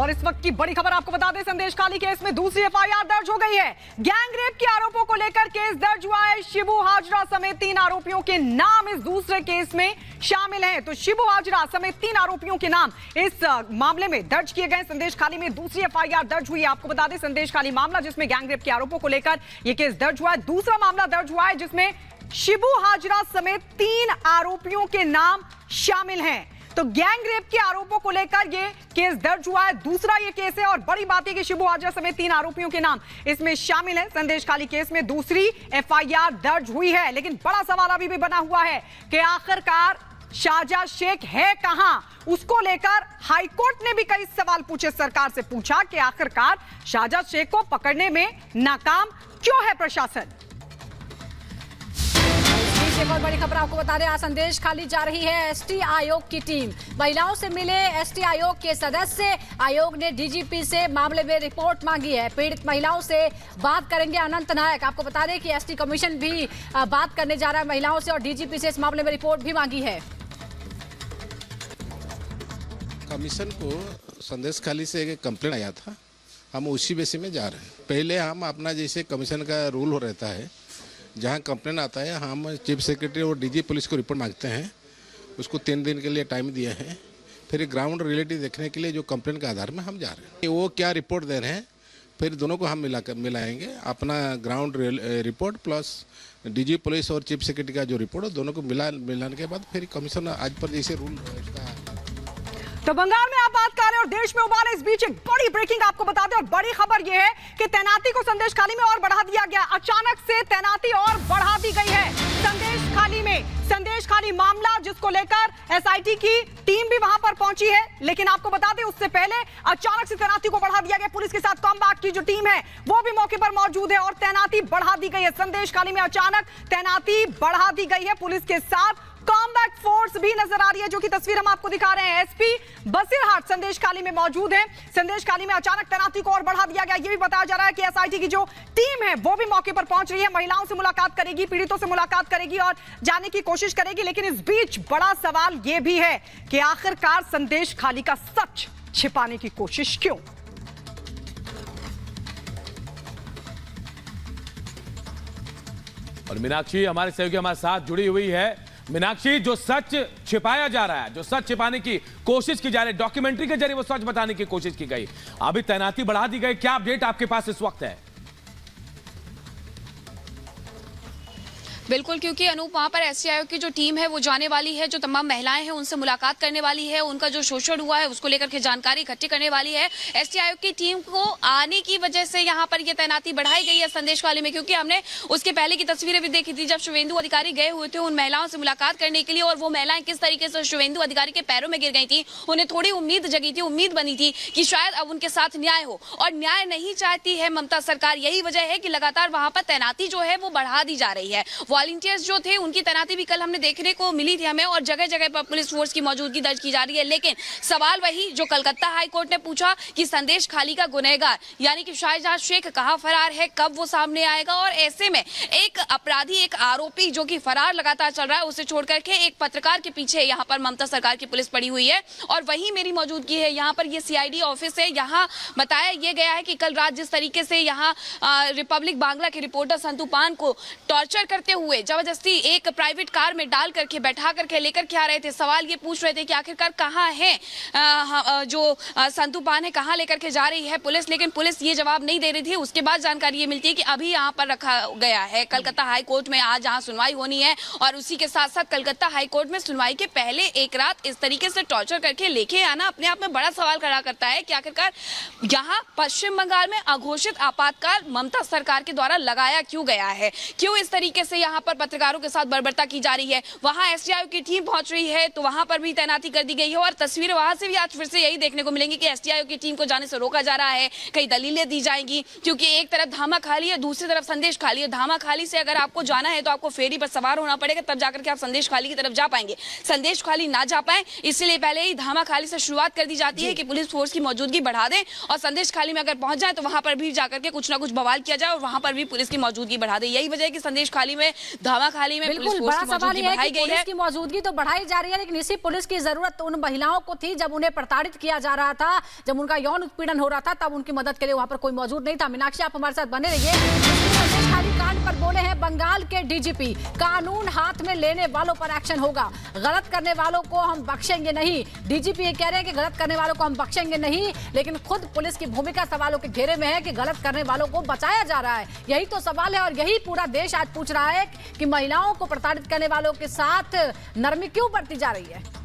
और इस वक्त की बड़ी खबर आपको बता दें, संदेश खाली केस में दूसरी एफआईआर दर्ज हो गई है। गैंग रेप के आरोपों को लेकर केस दर्ज हुआ है। शिबू हाजरा समेत 3 आरोपियों के नाम इस दूसरे केस में शामिल हैं। तो शिबू हाजरा समेत 3 आरोपियों के नाम इस मामले में दर्ज किए गए। संदेश खाली में दूसरी एफआईआर दर्ज हुई है। आपको बता दें, संदेश खाली मामला जिसमें गैंग रेप के आरोपों को लेकर यह केस दर्ज हुआ है। दूसरा मामला दर्ज हुआ है जिसमें शिबू हाजरा समेत 3 आरोपियों के नाम शामिल हैं। तो गैंग रेप के आरोपों को लेकर यह केस दर्ज हुआ है। दूसरा यह केस है और बड़ी बात है कि शिबू हाजरा समेत 3 आरोपियों के नाम इसमें शामिल हैं। संदेश खाली केस में दूसरी एफआईआर दर्ज हुई है। लेकिन बड़ा सवाल अभी भी बना हुआ है कि आखिरकार शाहजहां शेख है कहां। उसको लेकर हाईकोर्ट ने भी कई सवाल पूछे, सरकार से पूछा कि आखिरकार शाहजहां शेख को पकड़ने में नाकाम क्यों है प्रशासन। एक और बड़ी खबर आपको बता दें, आज संदेश खाली जा रही है एसटी आयोग की टीम। महिलाओं से मिले एसटी आयोग के सदस्य। आयोग ने डीजीपी से मामले में रिपोर्ट मांगी है। पीड़ित महिलाओं से बात करेंगे अनंत नायक। आपको बता दें कि एसटी कमीशन भी बात करने जा रहा है महिलाओं से और डीजीपी से इस मामले में रिपोर्ट भी मांगी है। कमीशन को संदेश खाली से एक कंप्लेंट आया था, हम उसी बेसिस में जा रहे हैं। पहले हम अपना जैसे कमीशन का रूल हो रहता है, जहाँ कंप्लेन आता है हम चीफ सेक्रेटरी और डीजी पुलिस को रिपोर्ट मांगते हैं। उसको 3 दिन के लिए टाइम दिया है। फिर ग्राउंड रियलिटी देखने के लिए जो कंप्लेन के आधार में हम जा रहे हैं, वो क्या रिपोर्ट दे रहे हैं, फिर दोनों को हम मिलाएंगे। अपना ground report plus DG police और चीफ सेक्रेटरी का जो रिपोर्ट है, दोनों को मिलाने के बाद फिर कमीशन आज पर जैसे रूल उसका। तो बंगाल में आप बात कर रहे हैं और देश में उबाल। इस बीच एक बड़ी ब्रेकिंग आपको बता दें और बड़ी खबर यह है कि तैनाती को संदेश खाली में और बढ़ा दिया गया। अचानक से तैनाती और बढ़ा दी गई है संदेश खाली में। संदेश खाली मामला जिसको लेकर एसआईटी की टीम भी वहां पर पहुंची है, लेकिन आपको बता दें उससे पहले अचानक से तैनाती को बढ़ा दिया गया। पुलिस के साथ कॉम्बैट की जो टीम है वो भी मौके पर मौजूद है और तैनाती बढ़ा दी गई है। संदेश खाली में अचानक तैनाती बढ़ा दी गई है। पुलिस के साथ कॉम्बैट फोर्स भी नजर आ रही है, जो कि तस्वीर हम आपको दिखा रहे हैं। एसपी बसीरहाट संदेश खाली में मौजूद है। संदेश खाली में अचानक तैनाती को और बढ़ा दिया गया। यह भी बताया जा रहा है कि एसआईटी की जो टीम है वो भी मौके पर पहुंच रही है, महिलाओं से मुलाकात करेगी, पीड़ितों से मुलाकात करेगी और जानने की कोशिश करेगी। लेकिन इस बीच बड़ा सवाल यह भी है कि आखिरकार संदेश खाली का सच छिपाने की कोशिश क्यों। और मीनाक्षी हमारे सहयोगी हमारे साथ जुड़ी हुई है। मीनाक्षी, जो सच छिपाया जा रहा है, जो सच छिपाने की कोशिश की जा रही है, डॉक्यूमेंट्री के जरिए वो सच बताने की कोशिश की गई, अभी तैनाती बढ़ा दी गई, क्या अपडेट आपके पास इस वक्त है? बिल्कुल, क्योंकि अनूप वहां पर एसटी आयोग की जो टीम है वो जाने वाली है, जो तमाम महिलाएं हैं उनसे मुलाकात करने वाली है, उनका जो शोषण हुआ है उसको लेकर के जानकारी इकट्ठी करने वाली है। एसटी आयोग की टीम को आने की वजह से यहाँ पर ये तैनाती बढ़ाई गई है संदेश खाली में, क्योंकि हमने उसके पहले की तस्वीरें भी देखी थी जब शुभेंदु अधिकारी गए हुए थे उन महिलाओं से मुलाकात करने के लिए, और वो महिलाएं किस तरीके से शुभेंदु अधिकारी के पैरों में गिर गई थी। उन्हें थोड़ी उम्मीद जगी थी, उम्मीद बनी थी कि शायद अब उनके साथ न्याय हो, और न्याय नहीं चाहती है ममता सरकार। यही वजह है कि लगातार वहां पर तैनाती जो है वो बढ़ा दी जा रही है। वॉलंटियर्स जो थे उनकी तैनाती भी कल हमने देखने को मिली थी हमें, और जगह जगह पर पुलिस फोर्स की मौजूदगी दर्ज की जा रही है। लेकिन सवाल वही जो कलकत्ता हाई कोर्ट ने पूछा कि संदेश खाली का गुनहगार यानी कि शाहजहां शेख कहां फरार है, कब वो सामने आएगा। और ऐसे में एक अपराधी, एक आरोपी जो कि फरार लगातार चल रहा है, उसे छोड़ करके एक पत्रकार के पीछे यहाँ पर ममता सरकार की पुलिस पड़ी हुई है। और वही मेरी मौजूदगी है यहाँ पर, ये सीआईडी ऑफिस है। यहाँ बताया यह गया है कि कल रात जिस तरीके से यहाँ रिपब्लिक बांग्ला के रिपोर्टर संतू पान को टॉर्चर करते हुए जबरदस्ती एक प्राइवेट कार में डाल करके बैठा करके लेकर के आ रहे थे, सवाल ये पूछ रहे थे कि आखिरकार कहाँ है जो संतू पान है, कहाँ लेकर के जा रही है पुलिस। लेकिन पुलिस ये जवाब नहीं दे रही थी। उसके बाद जानकारी ये मिलती है कि अभी यहाँ पर रखा गया है कलकत्ता हाई कोर्ट में, आज यहाँ सुनवाई होनी है। और उसी के साथ साथ कलकत्ता हाई कोर्ट में सुनवाई के पहले एक रात इस तरीके से टॉर्चर करके लेके आना अपने आप में बड़ा सवाल खड़ा करता है कि आखिरकार यहाँ पश्चिम बंगाल में अघोषित आपातकाल ममता सरकार के द्वारा लगाया क्यों गया है, क्यों इस तरीके से यहाँ पर पत्रकारों के साथ बर्बरता की जा रही है। वहां एसटीआई की टीम पहुंच रही है तो वहां पर भी तैनाती कर दी गई है, और तस्वीरें वहां से भी आज फिर से यही देखने को मिलेंगी कि एसटीआई की टीम को जाने से रोका जा रहा है, कई दलीलें दी जाएंगी, क्योंकि एक तरफ धामा खाली है, दूसरी तरफ संदेश खाली है। धामा खाली से अगर आपको जाना है तो आपको फेरी पर सवार होना पड़ेगा, तब जाकर के आप संदेश खाली की तरफ जा पाएंगे। संदेश खाली ना जा पाए इसलिए पहले ही धामा खाली से शुरुआत कर दी जाती है कि पुलिस फोर्स की मौजूदगी बढ़ा दें, और संदेश खाली में अगर पहुंच जाए तो वहां पर भी जाकर के कुछ ना कुछ बवाल किया जाए और वहां पर भी पुलिस की मौजूदगी बढ़ा दे। यही वजह है कि संदेश खाली में धामाखाली में पुलिस बिल्कुल, फोर्स बड़ा की सवाल मौजूदगी ये है बढ़ाई कि गई पुलिस है। की मौजूदगी तो बढ़ाई जा रही है, लेकिन इसी पुलिस की जरूरत उन महिलाओं को थी जब उन्हें प्रताड़ित किया जा रहा था, जब उनका यौन उत्पीड़न हो रहा था, तब उनकी मदद के लिए वहां पर कोई मौजूद नहीं था। मीनाक्षी, आप हमारे साथ बने रहिए। संदेश खाली कांड पर बोले हैं बंगाल के डीजीपी, कानून हाथ में लेने वालों पर एक्शन होगा, गलत करने वालों को हम बख्शेंगे नहीं। डीजीपी ये कह रहे हैं कि गलत करने वालों को हम बख्शेंगे नहीं, लेकिन खुद पुलिस की भूमिका सवालों के घेरे में है कि गलत करने वालों को बचाया जा रहा है। यही तो सवाल है और यही पूरा देश आज पूछ रहा है कि महिलाओं को प्रताड़ित करने वालों के साथ नरमी क्यों बरती जा रही है।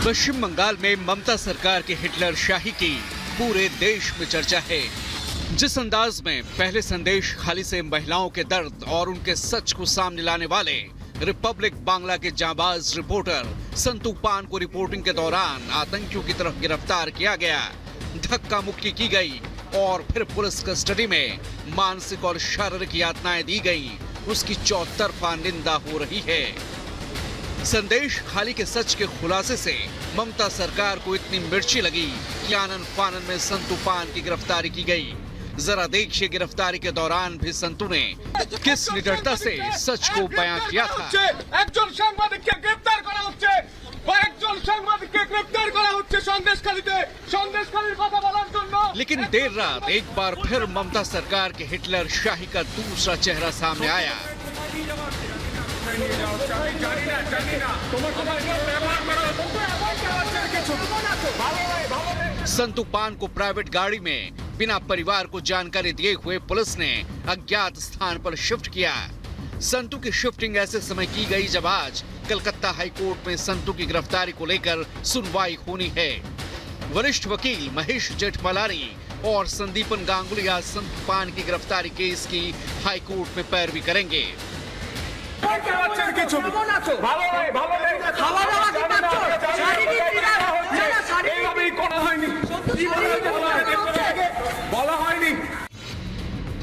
पश्चिम बंगाल में ममता सरकार की हिटलर शाही की पूरे देश में चर्चा है। जिस अंदाज में पहले संदेश खाली से महिलाओं के दर्द और उनके सच को सामने लाने वाले रिपब्लिक बांग्ला के जांबाज रिपोर्टर संतू पान को रिपोर्टिंग के दौरान आतंकियों की तरफ गिरफ्तार किया गया, धक्का मुक्की की गई और फिर पुलिस कस्टडी में मानसिक और शारीरिक यातनाएं दी गई, उसकी चौतरफा निंदा हो रही है। संदेश खाली के सच के खुलासे से ममता सरकार को इतनी मिर्ची लगी कि आनन फानन में संतू पान की गिरफ्तारी की गई। जरा देखिए गिरफ्तारी के दौरान भी संतू ने किस निडरता से सच को बयां किया था। लेकिन देर रात एक बार फिर ममता सरकार के हिटलर शाही का दूसरा चेहरा सामने आया। संतू पान को प्राइवेट गाड़ी में बिना परिवार को जानकारी दिए हुए पुलिस ने अज्ञात स्थान पर शिफ्ट किया। संतू की शिफ्टिंग ऐसे समय की गई जब आज कलकत्ता हाई कोर्ट में संतू की गिरफ्तारी को लेकर सुनवाई होनी है। वरिष्ठ वकील महेश जेठमलानी और संदीपन गांगुली आज संतू पान की गिरफ्तारी केस की हाई कोर्ट में पैरवी करेंगे।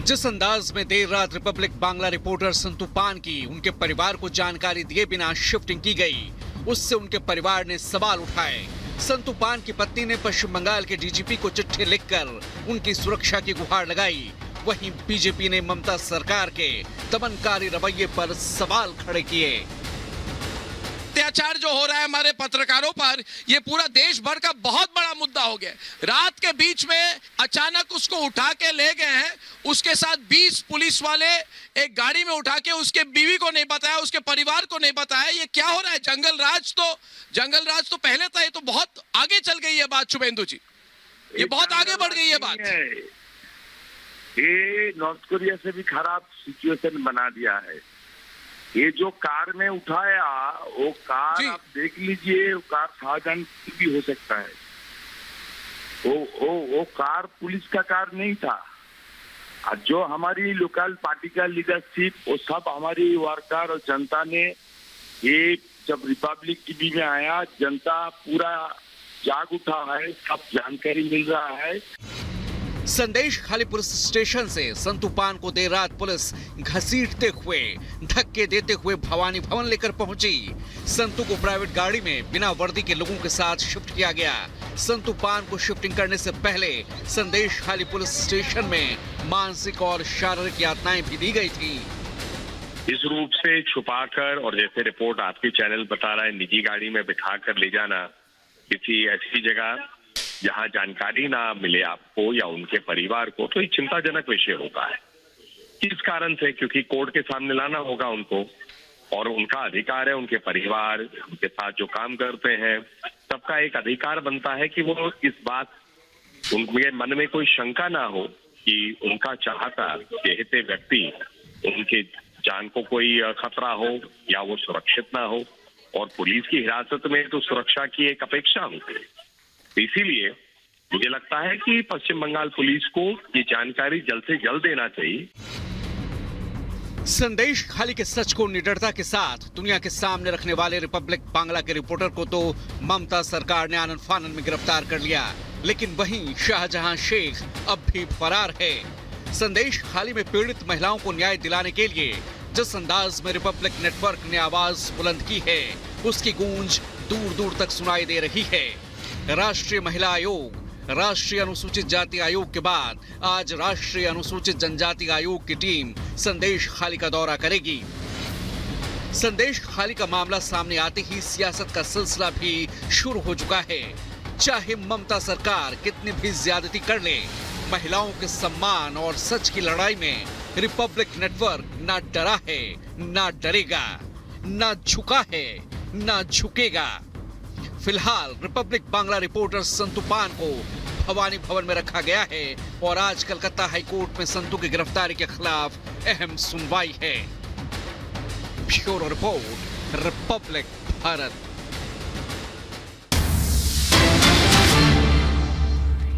जिस अंदाज में देर रात रिपब्लिक बांग्ला रिपोर्टर संतू पान की उनके परिवार को जानकारी दिए बिना शिफ्टिंग की गई, उससे उनके परिवार ने सवाल उठाए। संतू पान की पत्नी ने पश्चिम बंगाल के डीजीपी को चिट्ठी लिखकर उनकी सुरक्षा की गुहार लगाई। वहीं बीजेपी ने ममता सरकार के दमनकारी रवैये पर सवाल खड़े किए। अत्याचार जो हो रहा है हमारे पत्रकारों पर, ये पूरा देश भर का बहुत बड़ा मुद्दा हो गया। रात के बीच में अचानक उसको उठा के ले गए हैं, उसके साथ 20 पुलिस वाले एक गाड़ी में उठा के उसके बीवी को नहीं बताया, उसके परिवार को नहीं बताया। ये क्या हो रहा है? जंगल राज तो पहले था, ये तो बहुत आगे चल गई है बात शुभेंदु जी, ये बहुत आगे बढ़ गई है बात। ये नॉर्थ कोरिया से भी खराब सिचुएशन बना दिया है। ये जो कार में उठाया वो कार आप देख लीजिए, वो कार शाहजहां की भी हो सकता है। वो कार पुलिस का कार नहीं था। और जो हमारी लोकल पार्टी का लीडरशिप, वो सब हमारी वर्कर और जनता ने, ये जब रिपब्लिक टीवी में आया, जनता पूरा जाग उठा है, सब जानकारी मिल रहा है। संदेश खाली पुलिस स्टेशन से संतू पान को देर रात पुलिस घसीटते हुए धक्के देते हुए भवानी भवन लेकर पहुंची। संतू को प्राइवेट गाड़ी में बिना वर्दी के लोगों के साथ शिफ्ट किया गया। संतू पान को शिफ्टिंग करने से पहले संदेश खाली पुलिस स्टेशन में मानसिक और शारीरिक यातनाएं भी दी गई थी। इस रूप से छुपाकर, और जैसे रिपोर्ट आपके चैनल बता रहा है, निजी गाड़ी में बिठाकर ले जाना किसी ऐसी जगह जहां जानकारी ना मिले आपको या उनके परिवार को, तो ये चिंताजनक विषय होता है। किस कारण से? क्योंकि कोर्ट के सामने लाना होगा उनको, और उनका अधिकार है, उनके परिवार उनके साथ जो काम करते हैं सबका एक अधिकार बनता है कि वो इस बात, उनके मन में कोई शंका ना हो कि उनका चाहता कहते व्यक्ति, उनके जान को कोई खतरा हो या वो सुरक्षित ना हो। और पुलिस की हिरासत में तो सुरक्षा की एक अपेक्षा होती है। इसीलिए मुझे लगता है कि पश्चिम बंगाल पुलिस को ये जानकारी जल्द से जल्द देना चाहिए। संदेश खाली के सच को निडरता के साथ दुनिया के सामने रखने वाले रिपब्लिक बांग्ला के रिपोर्टर को तो ममता सरकार ने आनन फानन में गिरफ्तार कर लिया, लेकिन वहीं शाहजहां शेख अब भी फरार है। संदेश खाली में पीड़ित महिलाओं को न्याय दिलाने के लिए जिस अंदाज में रिपब्लिक नेटवर्क ने आवाज बुलंद की है, उसकी गूंज दूर दूर तक सुनाई दे रही है। राष्ट्रीय महिला आयोग, राष्ट्रीय अनुसूचित जाति आयोग के बाद आज राष्ट्रीय अनुसूचित जनजाति आयोग की टीम संदेश खाली का दौरा करेगी। संदेश खाली का मामला सामने आते ही सियासत का सिलसिला भी शुरू हो चुका है। चाहे ममता सरकार कितनी भी ज्यादती कर ले, महिलाओं के सम्मान और सच की लड़ाई में रिपब्लिक नेटवर्क ना डरा है, ना डरेगा, ना झुका है, ना झुकेगा। फिलहाल रिपब्लिक बांग्ला रिपोर्टर संतु पान को भवानी भवन में रखा गया है और आज कलकत्ता हाईकोर्ट में संतु की गिरफ्तारी के खिलाफ अहम सुनवाई है। Bureau report, Republic Bharat.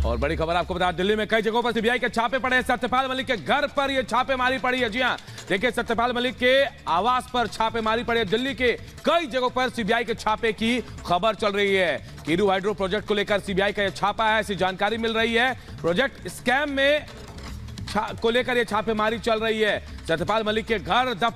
और बड़ी खबर आपको बता, दिल्ली में कई जगहों पर सीबीआई के छापे पड़े हैं। सत्यपाल मलिक के घर पर ये छापेमारी पड़ी है। जी हां, देखिए सत्यपाल मलिक के आवास पर छापेमारी पड़ी है। दिल्ली के कई जगहों पर सीबीआई के छापे की खबर चल रही है। कीरू हाइड्रो प्रोजेक्ट को लेकर सीबीआई का यह छापा है, ऐसी जानकारी मिल रही है। प्रोजेक्ट स्कैम में को लेकर यह छापेमारी चल रही है। सत्यपाल मलिक के घर, दफ्तर